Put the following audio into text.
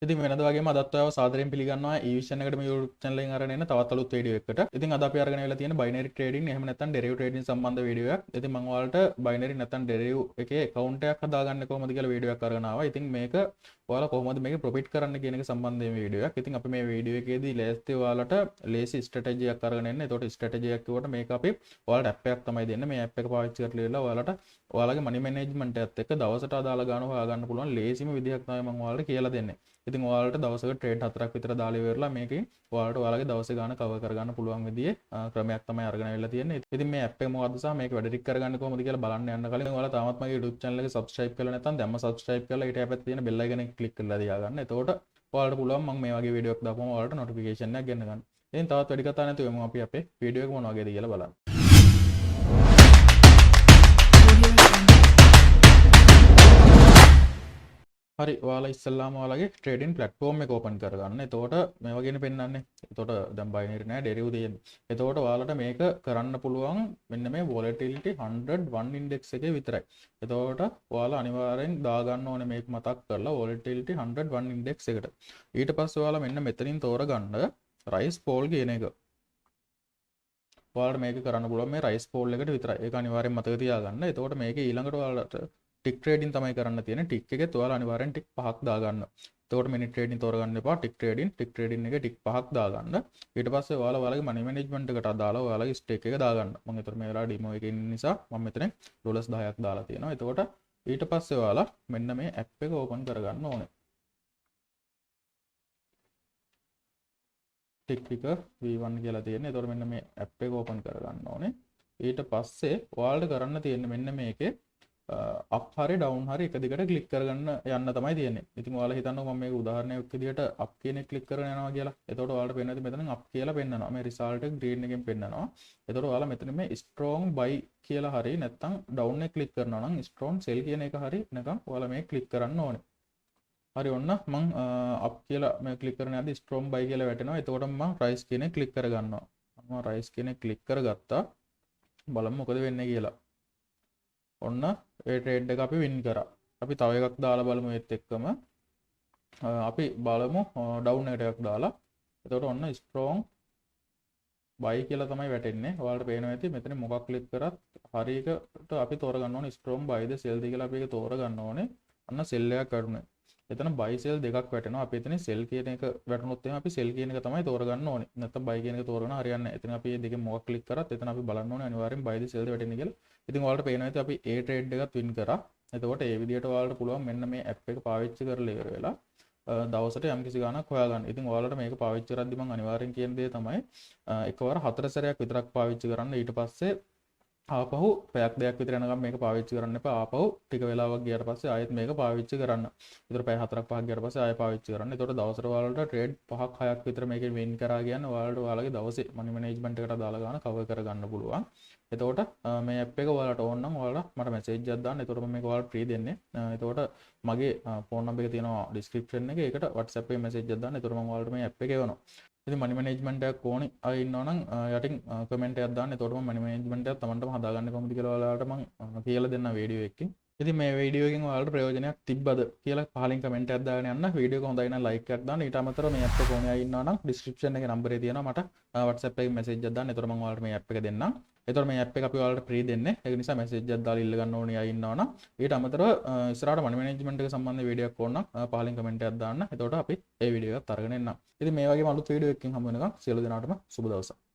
ඉතින් වෙනද වගේම අදත් ඔයව සාදරයෙන් පිළිගන්නවා ඊවිෂන් එකට මේ YouTube channel එකෙන් අරගෙන එන තවත් අලුත් වීඩියෝ එකකට. ඉතින් අද අපි අරගෙන වෙලා තියෙන බයිනරි ට්‍රේඩින් එහෙම නැත්නම් ඩෙරිව් ට්‍රේඩින් සම්බන්ධ වීඩියෝ එකක්. ඉතින් මම ඔයාලට බයිනරි නැත්නම් ඩෙරිව් එකේ account එකක් හදාගන්න කොහොමද කියලා වීඩියෝ එකක් අරගෙන ආවා. ඉතින් මේක ඔයාලා කොහොමද මේක ප්‍රොෆිට් කරන්න කියන එක සම්බන්ධයෙන් වීඩියෝ එකක්. ඉතින් අපි මේ වීඩියෝ එකේදී ලේස්ති ඔයාලට ලේසි ස්ට්‍රැටජි එකක් අරගෙන එන්න. ඒතකොට ස්ට්‍රැටජි එකක් කිව්වට මේක අපි ඔයාලට ඇප් එකක් තමයි දෙන්නේ. මේ ඇප් එක පාවිච්චි කරලා ඉවරලා ඔයාලට ඔයාලගේ මනි මැනේජ්මන්ට් එකත් එක්ක දවසට අදාළ ගාණ හොයාගන්න පුළුවන් ලේසිම විදිහක් තමයි මම ඔයාලට කියලා දෙන්නේ. ඉතින් ඔයාලට දවසක ට්‍රේඩ් 4ක් විතර දාලා ඉවරලා මේකෙන් ඔයාලට ඔයාලගේ දවසේ ගාණ කවර් කරගන්න පුළුවන් විදිහේ ක්‍රමයක් තමයි අරගෙන ආවිල්ලා තියෙන්නේ. ඉතින් මේ ඇප් එක මොකද්ද සහ මේක වැඩ ටික කරගන්න කොහොමද කියලා බලන්න යන්න කලින් ඔයාලා තාමත් මගේ YouTube channel එක subscribe කරලා නැත්නම් දැම්ම subscribe කරලා ඊට පැත්තේ තියෙන bell icon එක click කරලා තියාගන්න. එතකොට ඔයාලට පුළුවන් මම මේ වගේ වීඩියෝ එකක් දාපුවම ඔයාලට notification එකක් ගෙන්න ගන්න. ඉතින් තවත් වැඩි කතා නැතුව යමු අපි අපේ වීඩියෝ එක මොන වගේද කියලා බලන්න. හරි ඔයාලා ඉස්සල්ලාම ඔයාලගේ ට්‍රේඩින් ප්ලැට්ෆෝම් එක ඕපන් කරගන්න. එතකොට මේ වගේනේ පෙන්වන්නේ. එතකොට දැන් බයිනරි නෑ ඩෙරිව් තියෙන්නේ. එතකොට ඔයාලට මේක කරන්න පුළුවන් මෙන්න මේ volatility 101 index එකේ විතරයි. එතකොට ඔයාලා අනිවාර්යෙන් දාගන්න ඕනේ මේක මතක් කරලා volatility 101 index එකට. ඊට පස්සේ ඔයාලා මෙන්න මෙතනින් තෝරගන්න rice fall කියන එක. ඔයාලට මේක කරන්න පුළුවන් මේ rice fall එකට විතරයි. ඒක අනිවාර්යෙන් මතක තියාගන්න. එතකොට මේකේ ඊළඟට ඔයාලට ටික් ට්‍රේඩින් තමයි කරන්න තියෙන්නේ. ටික් එකේ ඔයාලා අනිවාර්යෙන් ටික් 5ක් දාගන්න. එතකොට මිනිත් ට්‍රේඩින් තෝරගන්න එපා. ටික් ට්‍රේඩින් එකේ ටික් 5ක් දාගන්න. ඊට පස්සේ ඔයාලා ඔයාලගේ මනි මැනේජ්මන්ට් එකට අදාළව ඔයාලගේ ස්ටේක් එක දාගන්න. මම ඒතර මේ වෙලාවට ඩෙමෝ එකේ ඉන්න නිසා මම මෙතන ඩොලර්ස් 10ක් දාලා තියෙනවා. එතකොට ඊට පස්සේ ඔයාලා මෙන්න මේ ඇප් එක ඕපන් කරගන්න ඕනේ. ටික් පිකර් V1 කියලා තියෙන්නේ. එතකොට මෙන්න මේ ඇප් එක ඕපන් කරගන්න ඕනේ. ඊට පස්සේ ඔයාලට කරන්න තියෙන්නේ මෙන්න මේකේ අප් හරි ඩවුන් හරි එක දිගට ක්ලික් කරගන්න යන්න තමයි තියෙන්නේ. ඉතින් ඔයාලා හිතන්නකෝ මම මේක උදාහරණයක් විදිහට අප් කියන එක ක්ලික් කරගෙන යනවා කියලා. එතකොට ඔයාලට පේනවා මෙතන අප් කියලා පෙන්නනවා. මේ රිසල්ට් එක ග්‍රීන් එකෙන් පෙන්නනවා. එතකොට ඔයාලා මෙතන මේ ස්ට්‍රෝං බයි කියලා හරි නැත්නම් ඩවුන් එක ක්ලික් කරනවා නම් ස්ට්‍රෝං සෙල් කියන එක හරි නැත්නම් ඔයාලා මේක ක්ලික් කරන්න ඕනේ. හරි ඔන්න මම අප් කියලා මේ ක්ලික් කරන යද්දි ස්ට්‍රෝං බයි කියලා වැටෙනවා. එතකොට මම රයිස් කියන එක ක්ලික් කරගන්නවා. මම රයිස් කියන එක ක්ලික් කරගත්තා. බලමු මොකද වෙන්නේ කියලා. ඔන්න ඒ ට්‍රේඩ් එක අපි වින් කරා. අපි තව එකක් දාලා බලමු ඒත් එක්කම. අපි බලමු ඩවුන් එකට එකක් දාලා. එතකොට ඔන්න ස්ට්‍රෝං බයි කියලා තමයි වැටෙන්නේ. ඔයාලට පේනවා ඇති මෙතන මොකක් ක්ලික් කරත් හරියකට අපි තෝරගන්න ඕනේ ස්ට්‍රෝං බයිද සෙල්ද කියලා අපි ඒක තෝරගන්න ඕනේ. අන්න සෙල් එකක් වැටුනේ. එතන බයි සෙල් දෙකක් වැටෙනවා. අපි එතන සෙල් කියන එක වැටුනොත් එහෙනම් අපි සෙල් කියන එක තමයි තෝරගන්න ඕනේ. නැත්නම් බයි කියන එක තෝරගන්න හරියන්නේ නැහැ. එතන අපි මේ දෙකෙන් මොකක් ක්ලික් කරත් එතන අපි බලන්න ඕනේ අනිවාර්යෙන් බයිද සෙල්ද වැටෙන්නේ කියලා. ඉතින් ඔයාලට පේනවා ඇති අපි ඒ ට්‍රේඩ් එකත් වින් කරා. එතකොට ඒ විදිහට ඔයාලට පුළුවන් මෙන්න මේ ඇප් එක පාවිච්චි කරලා ඉවර වෙලා දවසට යම්කිසි ගාණක් හොයාගන්න. ඉතින් ඔයාලට මේක පාවිච්චි කරද්දී මම අනිවාර්යෙන් කියන දේ තමයි එකවර 4 සැරයක් විතරක් පාවිච්චි කරන්න. ඊට පස්සේ ආපහු පැයක් දෙකක් විතර යනකම් මේක පාවිච්චි කරන්න එපා. ආපහු ටික වෙලාවක් ගියාට පස්සේ ආයෙත් මේක පාවිච්චි කරන්න. ඒතර පැය 4ක් 5ක් ගියාට පස්සේ ආයෙ පාවිච්චි කරන්න. ඒතකොට දවසට ඔයාලට ට්‍රේඩ් 5ක් 6ක් විතර මේකෙන් වින් කරා කියන්නේ ඔයාලට ඔයාලගේ දවසේ මනි මැනේජ්මන්ට් එකට දාලා ගන්න කවර් කරගන්න පුළුවන්. එතකොට මේ ඇප් එක ඔයාලට ඕන නම් ඔයාලා මට මැසේජ් එකක් දාන්න. එතකොට මම මේක ඔයාලට ෆ්‍රී දෙන්නේ. එතකොට මගේ ෆෝන් නම්බර් එක තියෙනවා ඩිස්ක්‍රිප්ෂන් එකේ. ඒකට WhatsApp එකේ මැසේජ් එකක් දාන්න. එතකොට මම ඔයාලට මේ ඇප් එක එවනවා. ඉතින් මනි මැනේජ්මන්ට් එකක් ඕනේ අය ඉන්නවා නම් යටින් කමෙන්ට් එකක් දාන්න. එතකොට මම මනි මැනේජ්මන්ට් එක තමන්ටම හදාගන්න කොහොමද කියලා ඔයාලට මම කියලා දෙන්න වීඩියෝ එකකින්. ඉතින් මේ වීඩියෝ එකෙන් ඔයාලට ප්‍රයෝජනයක් තිබ්බද කියලා පහලින් කමෙන්ට් එකක් දාගෙන යන්න. වීඩියෝ එක හොඳයි නම් ලයික් එකක් දාන්න. ඊට අමතරව මේ ඇප් එක ඕනේ අය ඉන්නවා නම් ඩිස්ක්‍රිප්ෂන් එකේ නම්බරේ තියෙනවා මට WhatsApp එකේ මැසේජ් එකක් දාන්න. එතකොට මම ඔයාලට මේ ඇප් එක දෙන්නම්. එතකොට මේ ඇප් එක අපි ඔයාලට ෆ්‍රී දෙන්නේ. ඒක නිසා මැසේජ් එකක් දාලා ඉල්ල ගන්න ඕනේ අය ඉන්නවා නම්. ඊට අමතරව ඉස්සරහට මනි මැනේජ්මන්ට් එක සම්බන්ධ වීඩියෝ එකක් ඕන නම් පහලින් කමෙන්ට් එකක් දාන්න. එතකොට අපි ඒ වීඩියෝ එකත් අරගෙන එන්නම්. ඉතින් මේ වගේම අලුත් වීඩියෝ එකකින් හමු වෙනකම් සියලු දෙනාටම සුබ දවසක්.